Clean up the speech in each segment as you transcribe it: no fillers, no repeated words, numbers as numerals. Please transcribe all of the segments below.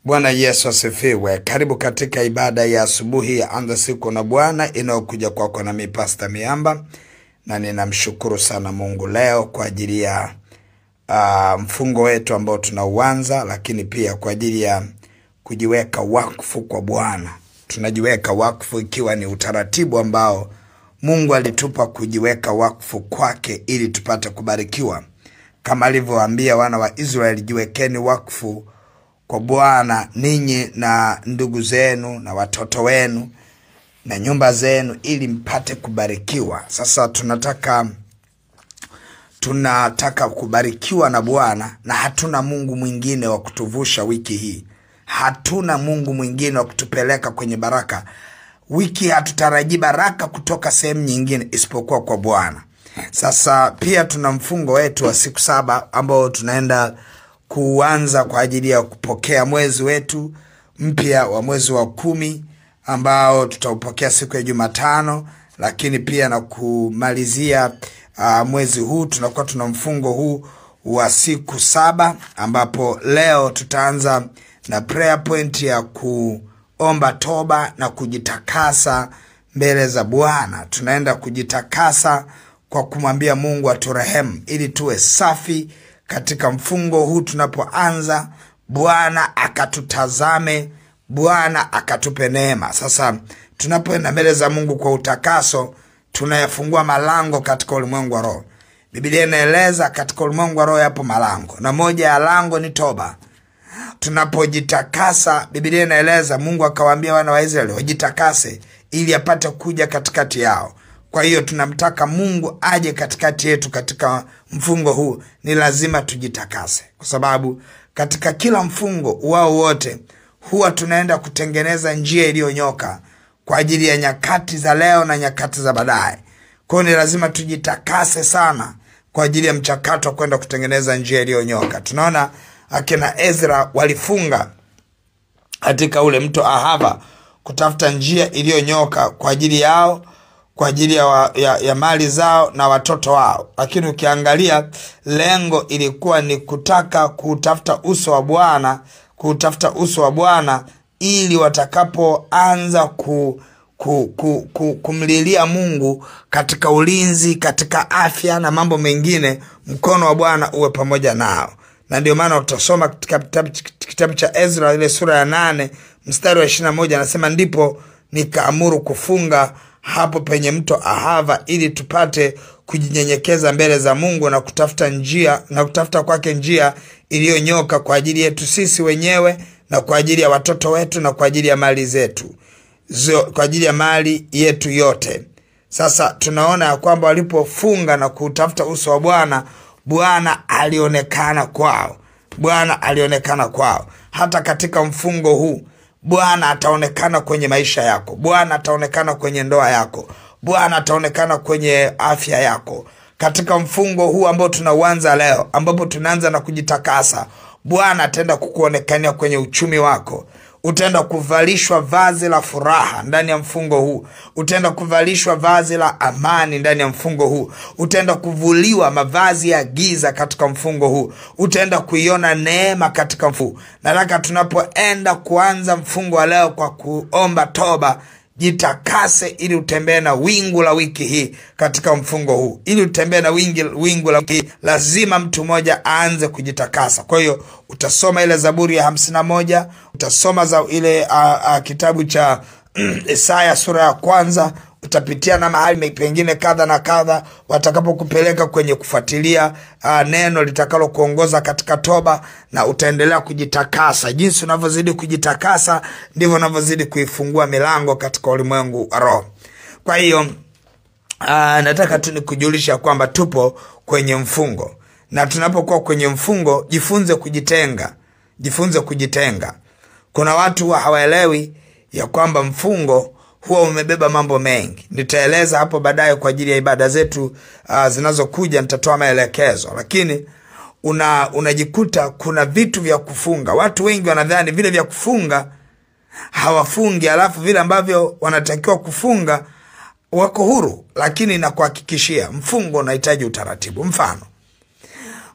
Bwana Yesu asifiwe. Karibu katika ibada ya asubuhi ya Anza Siku na Bwana inayokuja kwako na mimi Pastor Miamba, na ninamshukuru sana Mungu leo kwa ajili ya mfungo wetu ambao tunauanza, lakini pia kwa ajili ya kujiweka wakfu kwa Bwana. Tunajiweka wakfu ikiwa ni utaratibu ambao Mungu alitupa kujiweka wakfu kwake ili tupate kubarikiwa. Kama alivyowaambia wana wa Israeli, jiwekeni wakfu kwa Bwana ninyi na ndugu zenu na watoto wenu na nyumba zenu ili mpate kubarikiwa. Sasa tunataka kubarikiwa na Bwana, na hatuna Mungu mwingine wa kutuvusha wiki hii. Hatuna Mungu mwingine wa kutupeleka kwenye baraka. Wiki hatutarajii baraka kutoka sehemu nyingine isipokuwa kwa Bwana. Sasa pia tuna mfungo wetu wa siku 7 ambao tunaenda kuanza kwa ajili ya kupokea mwezi wetu mpya wa mwezi wa 10 ambao tutaupokea siku ya Jumatano, lakini pia na kumalizia mwezi huu tunakuwa tuna mfungo huu wa siku 7 ambapo leo tutaanza na prayer point ya kuomba toba na kujitakasa mbele za Bwana. Tunaenda kujitakasa kwa kumwambia Mungu aturehemu ili tuwe safi katika mfungo huu. Tunapoanza, Bwana akatutazame, Bwana akatupe neema. Sasa tunapoenda mbele za Mungu kwa utakaso, tunayafungua malango katika ulimwengu wa roho. Biblia inaeleza katika ulimwengu wa roho yapo malango, na moja ya lango ni toba. Tunapojitakasa, Biblia inaeleza Mungu akawaambia wana wa Israeli wajitakase ili apate kuja katikati yao. Kwa hiyo tunamtaka Mungu aje katikati yetu katika mfungo huu. Ni lazima tujitakase, kwa sababu katika kila mfungo wao wote huwa tunaenda kutengeneza njia iliyonyoka kwa ajili ya nyakati za leo na nyakati za baadaye. Kwa hiyo ni lazima tujitakase sana kwa ajili ya mchakato kwenda kutengeneza njia iliyonyoka. Tunaona akina Ezra walifunga katika ule mto Ahava kutafuta njia iliyonyoka kwa ajili yao, kwa ajili ya mali zao na watoto wao. Lakini ukiangalia lengo ilikuwa ni kutaka kutafuta uso wa Bwana ili watakapoanza kumlilia Mungu katika ulinzi, katika afya na mambo mengine, mkono wa Bwana uwe pamoja nao. Na ndio maana utasoma katika kitabu cha Ezra ile sura ya 8 mstari wa 21 anasema, ndipo nikaamuru kufunga hapo penye mto Ahava ili tupate kujinyenyekeza mbele za Mungu na kutafuta kwake njia iliyonyoka kwa ajili yetu sisi wenyewe na kwa ajili ya watoto wetu na kwa ajili ya mali zetu, kwa ajili ya mali yetu yote. Sasa tunaona ya kwamba walipofunga na kutafuta uso wa Bwana, Bwana alionekana kwao. Bwana alionekana kwao. Hata katika mfungo huu Bwana ataonekana kwenye maisha yako. Bwana ataonekana kwenye ndoa yako. Bwana ataonekana kwenye afya yako. Katika mfungo huu ambao tunauanza leo, ambapo tunaanza na kujitakasa, Bwana ataenda kukuonekania kwenye uchumi wako. Utaenda kuvalishwa vazi la furaha ndani ya mfungo huu. Utaenda kuvalishwa vazi la amani ndani ya mfungo huu. Utaenda kuvuliwa mavazi ya giza katika mfungo huu. Utaenda kuiona neema katika mfungo. Nataka tunapoenda kuanza mfungo wa leo kwa kuomba toba, jitakase ili utembee na wingu la wiki hii katika mfungo huu. Ili utembee na wingu la wiki hii, lazima mtu mmoja aanze kujitakasa. Kwa hiyo utasoma ile Zaburi ya 51, utasoma ile kitabu cha Isaya sura ya 1, utapitia na mahali pengine kadha na kadha watakapokupeleka kwenye kufuatilia neno litakalo kuongoza katika toba, na utaendelea kujitakasa. Jinsi unavyozidi kujitakasa ndivyo unavyozidi kuifungua milango katika ulimwengu wa roho. Kwa hiyo nataka tu nikujulisha kwamba tupo kwenye mfungo, na tunapokuwa kwenye mfungo jifunze kujitenga. Kuna watu hawaelewi ya kwamba mfungo huwa umebeba mambo mengi. Nitaeleza hapo baadaye kwa ajili ya ibada zetu zinazokuja, nitatoa maelekezo. Lakini unajikuta kuna vitu vya kufunga. Watu wengi wanadhani vile vya kufunga hawafungi, alafu vile ambavyo wanatakiwa kufunga wako huru. Lakini nakuhakikishia mfungo unahitaji utaratibu.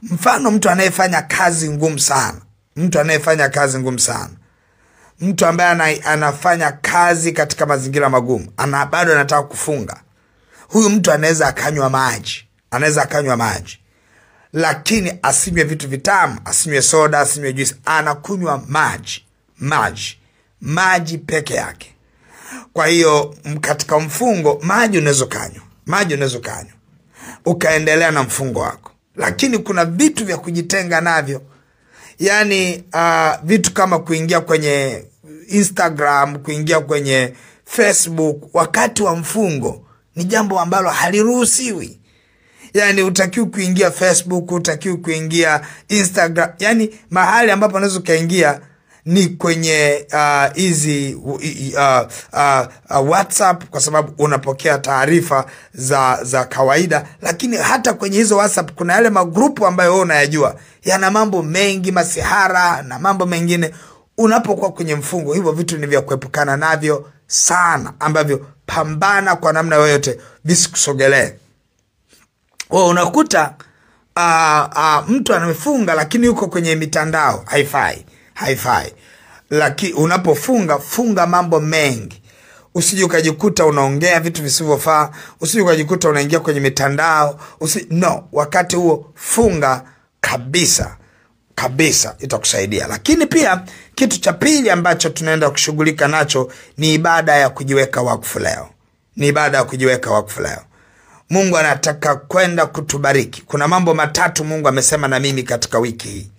Mfano mtu anayefanya kazi ngumu sana. mtu ambaye anafanya kazi katika mazingira magumu, bado anataka kufunga. Huyu mtu anaweza akanywa maji, lakini asinywe vitu vitamu, asinywe soda, asinywe juice, anakunywa maji peke yake. Kwa hiyo katika mfungo maji unaweza kanywa ukaendelea na mfungo wako. Lakini kuna vitu vya kujitenga navyo. Yani vitu kama kuingia kwenye Instagram, kuingia kwenye Facebook wakati wa mfungo ni jambo ambalo haliruhusiwi. Yani utakiwa kuingia Facebook, utakiwa kuingia Instagram. Yani mahali ambapo unaweza kaingia ni kwenye WhatsApp, kwa sababu unapokea taarifa za kawaida. Lakini hata kwenye hizo WhatsApp kuna yale magrupu ambayo wewe unayajua yana mambo mengi, masihara na mambo mengine. Unapokuwa kwenye mfungo, hivyo vitu ni vya kuepukana navyo sana, ambavyo pambana kwa namna yoyote visikusogelee. Unakuta mtu anafunga lakini yuko kwenye mitandao. Haifai. Lakini unapofunga, funga mambo mengi. Usije ukajikuta unaongea vitu visivyofaa, usije ukajikuta unaingia kwenye mitandao. Wakati huo funga kabisa, itakusaidia. Lakini pia kitu cha pili ambacho tunaenda kushughulika nacho ni ibada ya kujiweka wakfu leo. Mungu anataka kwenda kutubariki. Kuna mambo matatu Mungu amesema na mimi katika wiki hii.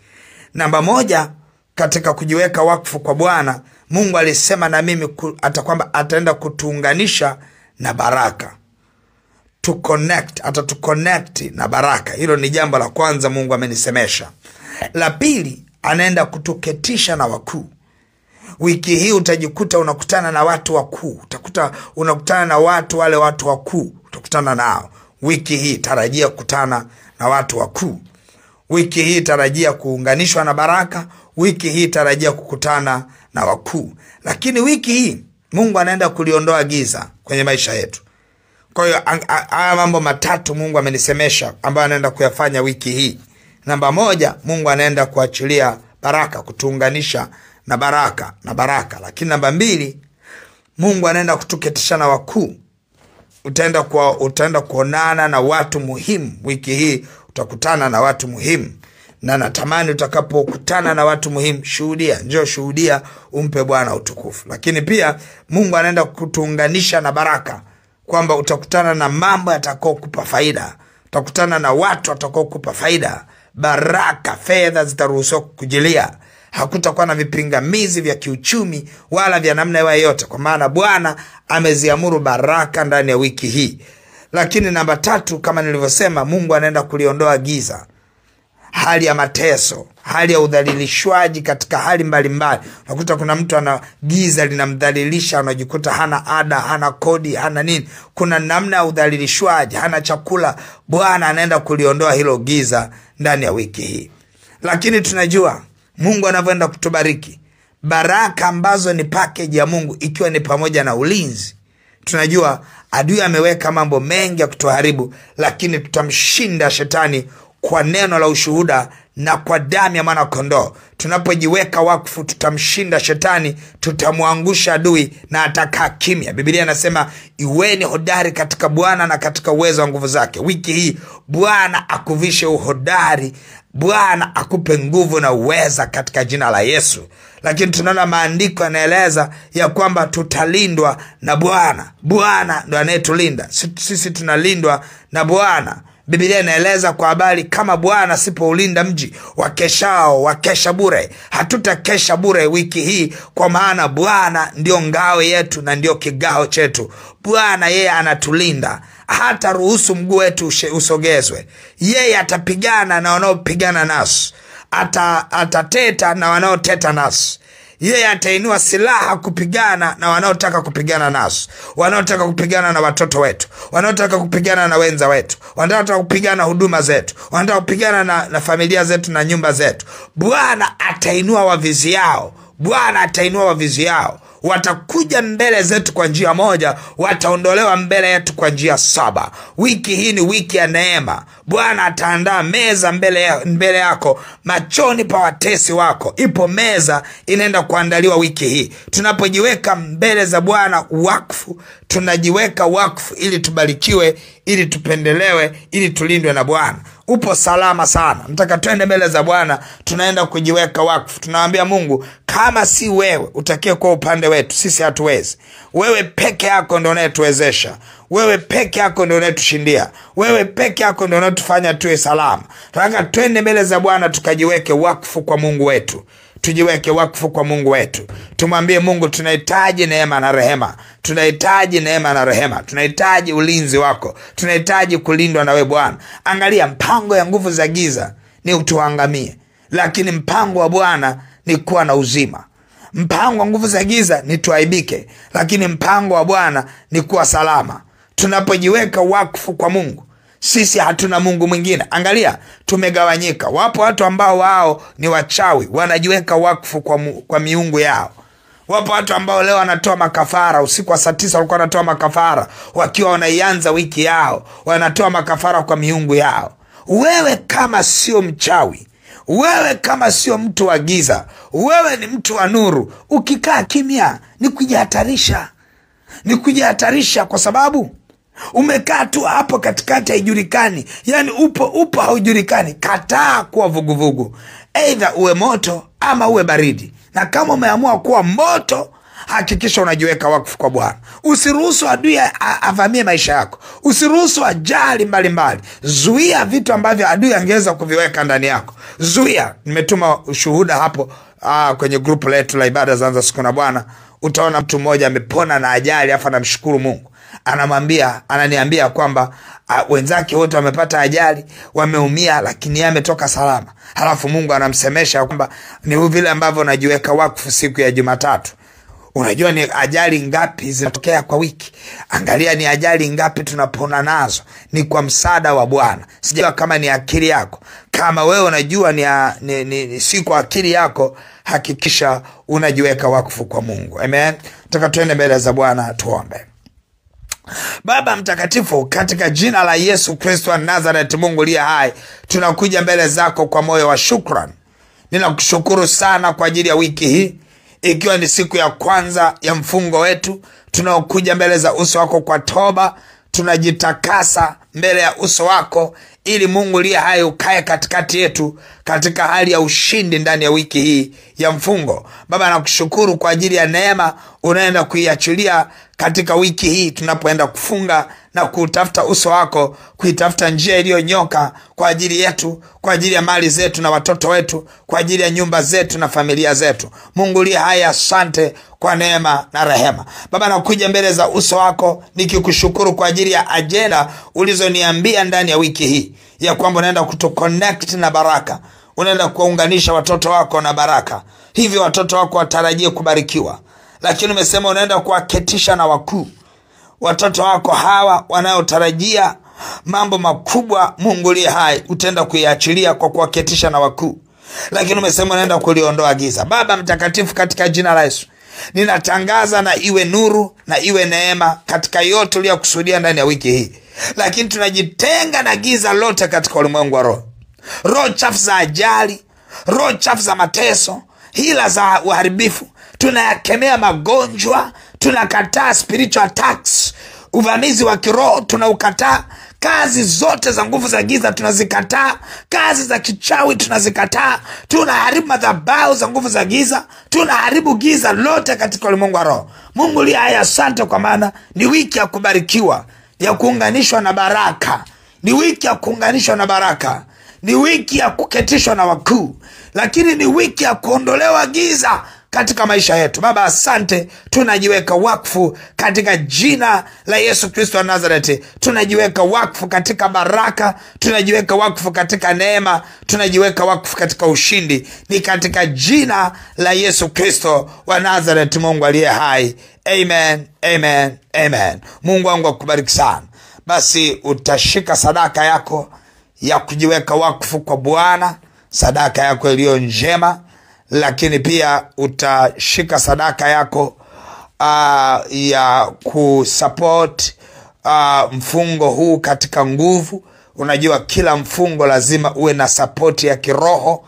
Namba moja, katika kujiweka wakfu kwa Bwana, Mungu alisema na mimi kwamba ataenda kutuunganisha na baraka. Atatuconnect na baraka. Hilo ni jambo la kwanza Mungu amenisemesha. La pili, anaenda kutuketisha na wakuu. Wiki hii utajikuta unakutana na watu wakuu. Unakutana na watu wakuu. Utakutana nao. Wiki hii tarajia kukutana na watu wakuu. Wiki hii tarajia kuunganishwa na baraka. Wiki hii tarajia kukutana na wakuu. Lakini wiki hii Mungu anaenda kuliondoa giza kwenye maisha yetu. Kwa hiyo haya mambo matatu Mungu amenisemesha ambayo anaenda kuyafanya wiki hii. Namba moja, Mungu anaenda kuachilia baraka, kutuunganisha na baraka. Lakini namba mbili, Mungu anaenda kutuketisha na wakuu. Utaenda kuonana na watu muhimu. Wiki hii utakutana na watu muhimu. Na natamani utakapokutana na watu muhimu, shuhudia, umpe Bwana utukufu. Lakini pia Mungu anaenda kutuunganisha na baraka, kwamba utakutana na mambo yatakao kupa faida. Utakutana na watu watakao kupa faida. Baraka, fedha zitaruhusiwa kukujilia. Hakutakuwa na vipingamizi vya kiuchumi wala vya namna yoyote, kwa maana Bwana ameziamuru baraka ndani ya wiki hii. Lakini namba tatu, kama nilivyosema, Mungu anaenda kuliondoa giza. Hali ya mateso, hali ya udhalilishwaji katika hali mbalimbali. Unakuta kuna mtu ana giza linamdhalilisha, unajikuta hana ada, hana kodi, hana nini. Kuna namna ya udhalilishwaji, hana chakula. Bwana anaenda kuliondoa hilo giza ndani ya wiki hii. Lakini tunajua Mungu anavyoenda kutubariki, baraka ambazo ni package ya Mungu, ikiwa ni pamoja na ulinzi. Tunajua adui ameweka mambo mengi ya kutuharibu, lakini tutamshinda shetani kwa neno la ushuhuda na kwa damu ya mwana kondoo. Tunapojiweka wakfu, tutamshinda shetani, tutamwangusha adui na atakaa kimya. Biblia inasema iweni hodari katika Bwana na katika uwezo wa nguvu zake. Wiki hii Bwana akuvishe uhodari, Bwana akupe nguvu na uweza katika jina la Yesu. Lakini tunaona maandiko yanaeleza ya kwamba tutalindwa na Bwana. Bwana ndo anayetulinda. Sisi tunalindwa na Bwana. Biblia inaeleza kwa habari kama Bwana asipoulinda mji, wakeshao wakesha bure. Hatutakesha bure wiki hii, kwa maana Bwana ndio ngao yetu na ndio kigao chetu. Bwana yeye anatulinda, hata ruhusu mguu wetu usogezwe. Yeye atapigana na wanaopigana nasi, atateta na wanaoteta nasi. Yeye atainua silaha kupigana na wanaotaka kupigana nasi, wanaotaka kupigana na watoto wetu, wanaotaka kupigana na wenza wetu, wanaotaka kupigana huduma zetu, wanaotaka kupigana na familia zetu na nyumba zetu. Bwana atainua wavizi yao. Bwana atainua wavizi yao. Watakuja mbele zetu kwa njia moja, wataondolewa mbele yetu kwa njia 7. Wiki hii ni wiki ya neema. Bwana ataandaa meza mbele yako machoni pa watesi wako. Ipo meza inaenda kuandaliwa wiki hii. Tunapojiweka mbele za Bwana wakfu, tunajiweka wakfu ili tubarikiwe, ili tupendelewe, ili tulindwe na Bwana. Upo salama sana. Nataka twende mbele za Bwana, tunaenda kujiweka wakfu. Tunaambia Mungu, kama si wewe utakie kwa upande wetu, sisi hatuwezi. Wewe peke yako ndio unayetuwezesha. Wewe peke yako ndio unayetushindia. Wewe peke yako ndio unatufanya tuwe salama. Tunataka twende mbele za Bwana tukajiweke wakfu kwa Mungu wetu. Tujiweke wakfu kwa Mungu wetu. Tumwambie Mungu, tunahitaji neema na rehema. Tunahitaji neema na rehema. Tunahitaji ulinzi wako. Tunahitaji kulindwa na wewe Bwana. Angalia, mpango ya nguvu za giza ni utuangamie, lakini mpango wa Bwana ni kuwa na uzima. Mpango wa nguvu za giza ni tuaibike, lakini mpango wa Bwana ni kuwa salama. Tunapojiweka wakfu kwa Mungu, sisi hatuna Mungu mwingine. Angalia, tumegawanyika. Wapo watu ambao wao ni wachawi, wanajiweka wakfu kwa miungu yao. Wapo watu ambao leo wanatoa makafara. Usiku wa saa 9 walikuwa wanatoa makafara, wakiwa wanaianza wiki yao, wanatoa makafara kwa miungu yao. Wewe kama sio mchawi, wewe kama sio mtu wa giza, wewe ni mtu wa nuru, ukikaa kimya ni kujihatarisha. Ni kujihatarisha kwa sababu umekaa tu hapo katikati, haijulikani. Yani upo haujulikani. Kataa kuwa vuguvugu. Either uwe moto ama uwe baridi. Na kama umeamua kuwa moto, hakikisha unajiweka wakfu kwa Bwana. Usiruhusu adui avamie maisha yako. Usiruhusu ajali mbalimbali. Zuia vitu ambavyo adui angeweza kuviweka ndani yako. Zuia. Nimetuma ushuhuda hapo kwenye grupu letu la ibada za Anza Siku na Bwana. Utaona mtu mmoja amepona na ajali, afa namshukuru Mungu. Ananiambia kwamba wenzake wote wamepata ajali, wameumia, lakini yeye ametoka salama. Halafu Mungu anamsemesha kwamba ni vile ambavyo najiweka wakfu siku ya Jumatatu. Unajua ni ajali ngapi zinatokea kwa wiki? Angalia ni ajali ngapi tunapona nazo. Ni kwa msaada wa Bwana. Sijua kama ni akili yako. Kama wewe unajua ni si kwa akili yako, hakikisha unajiweka wakfu kwa Mungu. Amen. Nataka tuende mbele za Bwana tuombe. Baba mtakatifu, katika jina la Yesu Kristo wa Nazareth, Mungu aliye hai, tunakuja mbele zako kwa moyo wa shukrani. Ninakushukuru sana kwa ajili ya wiki hii, ikiwa ni siku ya kwanza ya mfungo wetu. Tunakuja mbele za uso wako kwa toba. Tunajitakasa mbele ya uso wako, ili Mungu aliye hai ukae katikati yetu katika hali ya ushindi ndani ya wiki hii ya mfungo. Baba, nakushukuru kwa ajili ya neema unaenda kuiachilia katika wiki hii tunapoenda kufunga na kutafuta uso wako, kuitafuta njia iliyonyoka kwa ajili yetu, kwa ajili ya mali zetu na watoto wetu, kwa ajili ya nyumba zetu na familia zetu. Mungu aliye hai, asante kwa neema na rehema. Baba, nakuja mbele za uso wako nikikushukuru kwa ajili ya agenda ulizoniambia ndani ya wiki hii, ya kwamba unaenda kutuconnect na baraka. Unaenda kuunganisha watoto wako na baraka. Hivyo watoto wako watarajie kubarikiwa. Lakini umesema unaenda kuwaketisha na wakuu. Watoto wako hawa wanaotarajia mambo makubwa, Mungu aliye hai, utaenda kuiachilia kwa kuwaketisha na wakuu. Lakini umesema unaenda kuliondoa giza. Baba mtakatifu, katika jina la Yesu, ninatangaza na iwe nuru na iwe neema katika yote uliyokusudia ndani ya wiki hii. Lakini tunajitenga na giza lote katika ulimwengu wa roho. Roho chafu za ajali, roho chafu za mateso, hila za uharibifu, tunayakemea magonjwa. Tunakataa spiritual attacks, uvamizi wa kiroho tunaukataa. Kazi zote za nguvu za giza tunazikataa. Kazi za kichawi tunazikataa. Tunaharibu madhabahu za nguvu za giza. Tunaharibu giza lote katika ulimwengu wa roho. Mungu aliye hai, asante kwa maana ni wiki ya kubarikiwa, ya kuunganishwa na baraka. Ni wiki ya kuunganishwa na baraka. Ni wiki ya kuketishwa na wakuu. Lakini ni wiki ya kuondolewa giza katika maisha yetu. Baba, asante. Tunajiweka wakfu katika jina la Yesu Kristo wa Nazareti. Tunajiweka wakfu katika baraka. Tunajiweka wakfu katika neema. Tunajiweka wakfu katika ushindi. Ni katika jina la Yesu Kristo wa Nazareti, Mungu aliye hai. Amen, amen, amen. Mungu wangu akubariki sana. Basi utashika sadaka yako ya kujiweka wakfu kwa Bwana, sadaka yako iliyo njema. Lakini pia utashika sadaka yako ya kusupport mfungo huu katika nguvu. Unajua kila mfungo lazima uwe na support ya kiroho,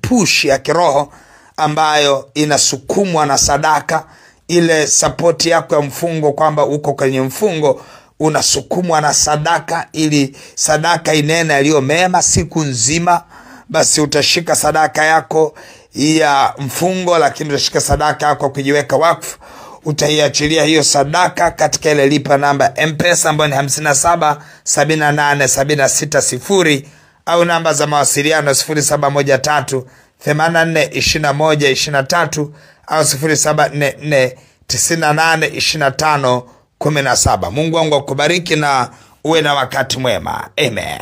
push ya kiroho ambayo inasukumwa na sadaka. Ile support yako ya mfungo, kwamba uko kwenye mfungo unasukumwa na sadaka, ili sadaka inene yaliyo mema siku nzima. Basi utashika sadaka yako ya mfungo, lakini utashika sadaka yako kujiweka wakfu. Utaiachilia hiyo sadaka katika ile lipa namba M-Pesa ambayo ni 577876 au namba za mawasiliano 0713842123 au 0744982517. Mungu wangu akubariki na uwe na wakati mwema. Amen.